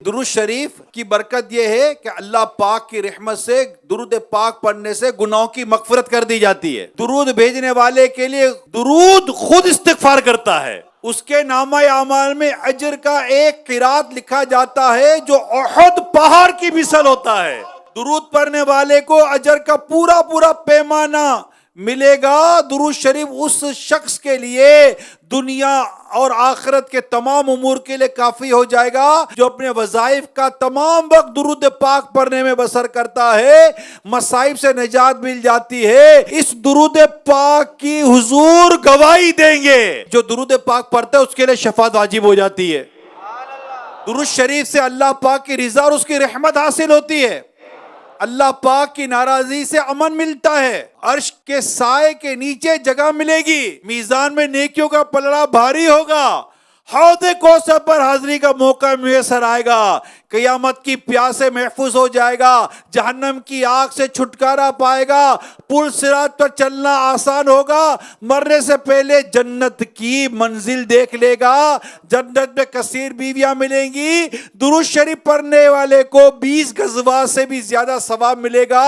दुरूद शरीफ की बरकत यह है कि अल्लाह पाक की रहमत से दुरूद पाक पढ़ने से गुनाहों की मगफिरत कर दी जाती है। दुरूद भेजने वाले के लिए दुरूद खुद इस्तिगफार करता है। उसके नामा अमाल में अजर का एक किरात लिखा जाता है जो उहद पहाड़ की मिसल होता है। दुरूद पढ़ने वाले को अजर का पूरा पूरा पैमाना मिलेगा। दुरूद शरीफ उस शख्स के लिए दुनिया और आखिरत के तमाम उमूर के लिए काफी हो जाएगा जो अपने वज़ाइफ का तमाम वक्त दुरूद पाक पढ़ने में बसर करता है। मसाइब से निजात मिल जाती है। इस दुरूद पाक की हुजूर गवाही देंगे। जो दुरूद पाक पढ़ता है उसके लिए शफाअत वाजिब हो जाती है। दुरूद शरीफ से अल्लाह पाक की रिजा और उसकी रहमत हासिल होती है। अल्लाह पाक की नाराजगी से अमन मिलता है। अर्श के साए के नीचे जगह मिलेगी। मीजान में नेकियों का पलड़ा भारी होगा। हौदे कौसर पर हाजिरी का मौका मुयसर आएगा। क़यामत की प्यास से महफूज हो जाएगा। जहन्नम की आग से छुटकारा पाएगा। पुल सिरात पर चलना आसान होगा। मरने से पहले जन्नत की मंजिल देख लेगा। जन्नत में कसीर बीवियां मिलेंगी। दुरूद शरीफ पढ़ने वाले को 20 गज़वात से भी ज्यादा सवाब मिलेगा।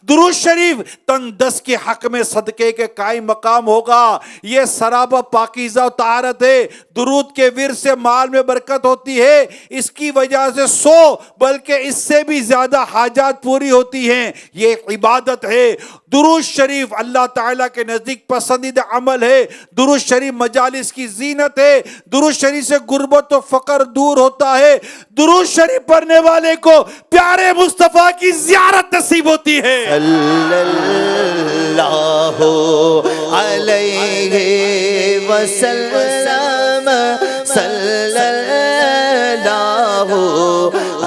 दुरूद शरीफ तंदस के हक में सदके के कायम मकाम होगा। यह सराबा पाकीज़ा तहारत है। दुरूद के विर से माल में बरकत होती है। इसकी वजह से 100 बल्कि इससे भी ज्यादा हाजात पूरी होती हैं। ये इबादत है। दुरूद शरीफ अल्लाह ताला के नजदीक पसंदीदा अमल है। दुरूद शरीफ मजालिस की जीनत है। दुरूद शरीफ से गुर्बत और फकर दूर होता है। दुरूद शरीफ पढ़ने वाले को प्यारे मुस्तफा की ज़ियारत नसीब होती है। सल्लल्लाहु अलैहि वसल्लम सल्लल्लाहु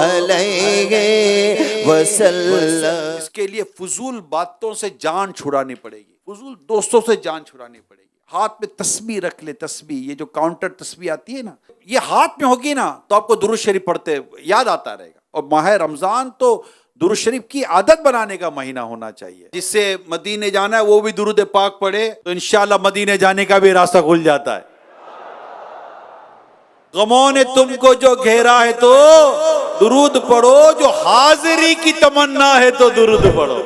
अलैहि वसल्लम। इसके लिए फजूल बातों से जान छुड़ानी पड़ेगी। फजूल दोस्तों से जान छुड़ानी पड़ेगी। हाथ में तस्बीह रख ले। तस्बीह, ये जो काउंटर तस्बीह आती है ना, ये हाथ में होगी ना तो आपको दुरूद शरीफ पढ़ते याद आता रहेगा। और माह रमजान तो दुरूद शरीफ की आदत बनाने का महीना होना चाहिए। जिससे मदीने जाना है वो भी दुरूद पाक पढ़े तो इंशाअल्लाह मदीने जाने का भी रास्ता खुल जाता है। गमों ने तुमको जो घेरा है तो दुरूद पढ़ो। जो हाजिरी की तमन्ना है तो दुरूद पढ़ो।